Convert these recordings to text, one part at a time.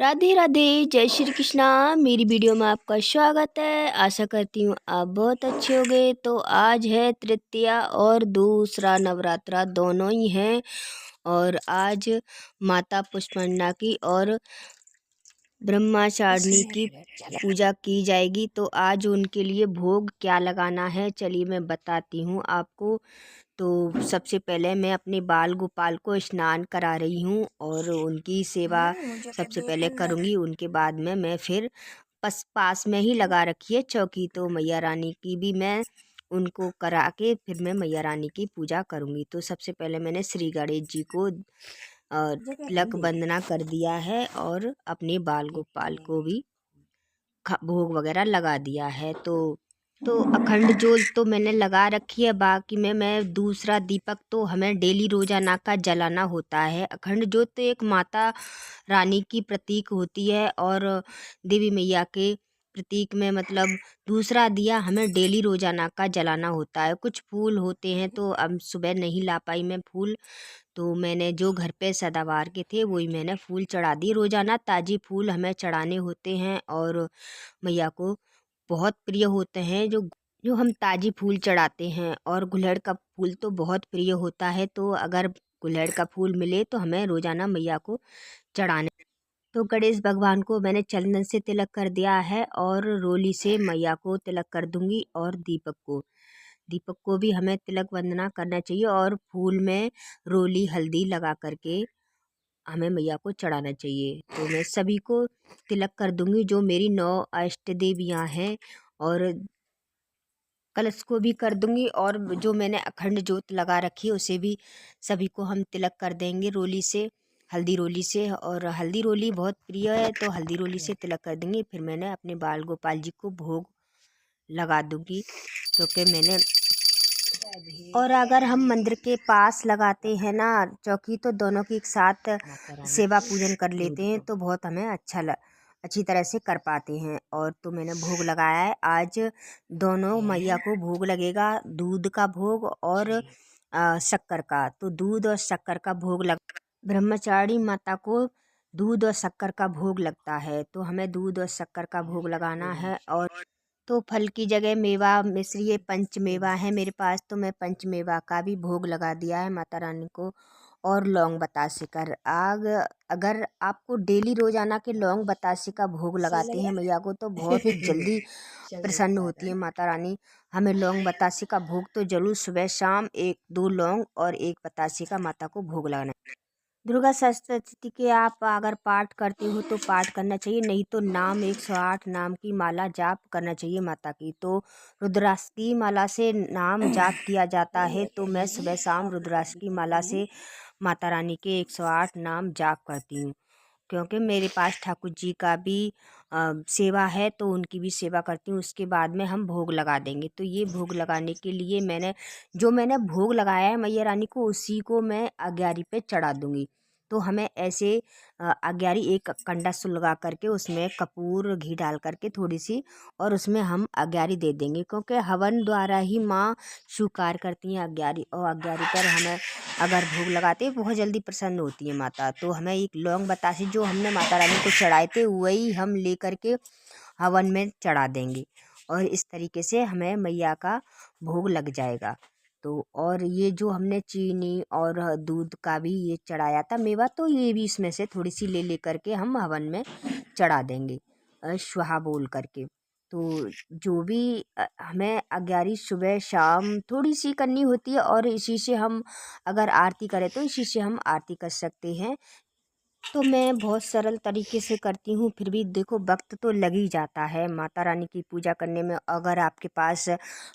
राधे राधे, जय श्री कृष्णा। मेरी वीडियो में आपका स्वागत है। आशा करती हूँ आप बहुत अच्छे होंगे। तो आज है तृतीया और दूसरा नवरात्रा दोनों ही हैं और आज माता पुष्पंडा की और ब्रह्मचारिणी की पूजा की जाएगी। तो आज उनके लिए भोग क्या लगाना है चलिए मैं बताती हूँ आपको। तो सबसे पहले मैं अपने बाल गोपाल को स्नान करा रही हूँ और उनकी सेवा सबसे पहले करूँगी। उनके बाद में मैं फिर पास में ही लगा रखी है चौकी, तो मैया रानी की भी मैं उनको करा के फिर मैं मैया रानी की पूजा करूँगी। तो सबसे पहले मैंने श्री गणेश जी को तिलक वंदना कर दिया है और अपने बाल गोपाल को भी भोग वगैरह लगा दिया है। तो अखंड जोत तो मैंने लगा रखी है। बाकी में मैं दूसरा दीपक तो हमें डेली रोजाना का जलाना होता है। अखंड जोत तो एक माता रानी की प्रतीक होती है और देवी मैया के प्रतीक में मतलब दूसरा दिया हमें डेली रोजाना का जलाना होता है। कुछ फूल होते हैं तो अब सुबह नहीं ला पाई मैं फूल, तो मैंने जो घर पे सदाबहार के थे वही मैंने फूल चढ़ा दिए। रोजाना ताज़ी फूल हमें चढ़ाने होते हैं और मैया को बहुत प्रिय होते हैं जो जो हम ताज़ी फूल चढ़ाते हैं। और गुलहड़ का फूल तो बहुत प्रिय होता है, तो अगर गुलहड़ का फूल मिले तो हमें रोजाना मैया को चढ़ाने। तो गणेश भगवान को मैंने चंदन से तिलक कर दिया है और रोली से मैया को तिलक कर दूंगी। और दीपक को भी हमें तिलक वंदना करना चाहिए और फूल में रोली हल्दी लगा करके हमें मैया को चढ़ाना चाहिए। तो मैं सभी को तिलक कर दूंगी जो मेरी 9 अष्ट देवियाँ हैं, और कलश को भी कर दूंगी और जो मैंने अखंड जोत लगा रखी है उसे भी सभी को हम तिलक कर देंगे रोली से, हल्दी रोली से। और हल्दी रोली बहुत प्रिय है तो हल्दी रोली से तिलक कर देंगे। फिर मैंने अपने बाल गोपाल जी को भोग लगा दूंगी क्योंकि मैंने। और अगर हम मंदिर के पास लगाते हैं ना चौकी, तो दोनों की एक साथ सेवा पूजन कर लेते हैं तो बहुत हमें अच्छी तरह से कर पाते हैं। और तो मैंने भोग लगाया है। आज दोनों मैया को भोग लगेगा, दूध का भोग और शक्कर का। तो दूध और शक्कर का भोग लग ब्रह्मचारी माता को दूध और शक्कर का भोग लगता है, तो हमें दूध और शक्कर का भोग लगाना है। और तो फल की जगह मेवा मिश्री ये पंचमेवा है मेरे पास, तो मैं पंचमेवा का भी भोग लगा दिया है माता रानी को। और लौंग बतासे कर आग अगर आपको डेली रोजाना के लौंग बतासे का भोग लगाते हैं मैया को तो बहुत जल्दी प्रसन्न होती है माता रानी। हमें लौंग बतासे का भोग तो जरूर सुबह शाम एक दो लौंग और एक बतासे का माता को भोग लगाना है। दुर्गा सप्तशती के आप अगर पाठ करते हो तो पाठ करना चाहिए, नहीं तो नाम 108 नाम की माला जाप करना चाहिए माता की। तो रुद्राक्ष की माला से नाम जाप किया जाता है, तो मैं सुबह शाम रुद्राक्ष की माला से माता रानी के 108 नाम जाप करती हूँ। क्योंकि मेरे पास ठाकुर जी का भी सेवा है तो उनकी भी सेवा करती हूँ। उसके बाद में हम भोग लगा देंगे। तो ये भोग लगाने के लिए मैंने भोग लगाया है मैया रानी को उसी को मैं अग्यारी पे चढ़ा दूंगी। तो हमें ऐसे अग्यारी एक कंडा सुलगा करके उसमें कपूर घी डाल करके थोड़ी सी और उसमें हम अग्यारी दे देंगे, क्योंकि हवन द्वारा ही माँ स्वीकार करती हैं अग्यारी। और अग्यारी पर हमें अगर भोग लगाते हैं बहुत जल्दी प्रसन्न होती है माता। तो हमें एक लौंग बतासे जो हमने माता रानी को चढ़ाए थे वही हम ले करके हवन में चढ़ा देंगे और इस तरीके से हमें मैया का भोग लग जाएगा। तो और ये जो हमने चीनी और दूध का भी ये चढ़ाया था मेवा, तो ये भी इसमें से थोड़ी सी ले करके हम हवन में चढ़ा देंगे स्वाहा बोल करके। तो जो भी हमें अग्यारी सुबह शाम थोड़ी सी करनी होती है और इसी से हम अगर आरती करें तो इसी से हम आरती कर सकते हैं। तो मैं बहुत सरल तरीके से करती हूँ, फिर भी देखो वक्त तो लग ही जाता है माता रानी की पूजा करने में। अगर आपके पास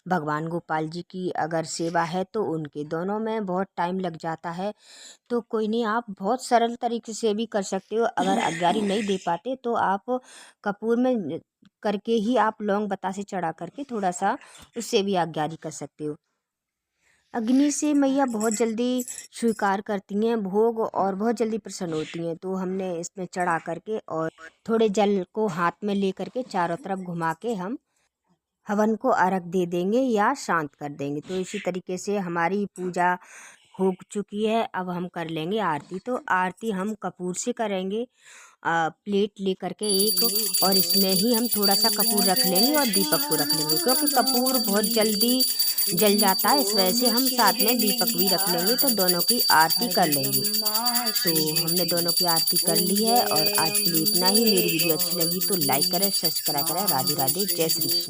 भगवान गोपाल जी की अगर सेवा है तो उनके दोनों में बहुत टाइम लग जाता है। तो कोई नहीं, आप बहुत सरल तरीके से भी कर सकते हो। अगर अग्यारी नहीं दे पाते तो आप कपूर में करके ही आप लौंग बतासे चढ़ा करके थोड़ा सा उससे भी अग्यारी कर सकते हो। अग्नि से मैया बहुत जल्दी स्वीकार करती हैं भोग और बहुत जल्दी प्रसन्न होती हैं। तो हमने इसमें चढ़ा करके और थोड़े जल को हाथ में ले करके चारों तरफ घुमा के हम हवन को अर्घ दे देंगे या शांत कर देंगे। तो इसी तरीके से हमारी पूजा हो चुकी है। अब हम कर लेंगे आरती। तो आरती हम कपूर से करेंगे। प्लेट लेकर के एक, और इसमें ही हम थोड़ा सा कपूर रख लेंगे और दीपक को रख लेंगे, क्योंकि कपूर बहुत जल्दी जल जाता है, इस वजह से हम साथ में दीपक भी रख लेंगे। तो दोनों की आरती कर लेंगे। तो हमने दोनों की आरती कर ली है, और आज के लिए इतना ही। मेरी वीडियो अच्छी लगी तो लाइक करें, सब्सक्राइब करें। राधे राधे, जय श्री कृष्ण।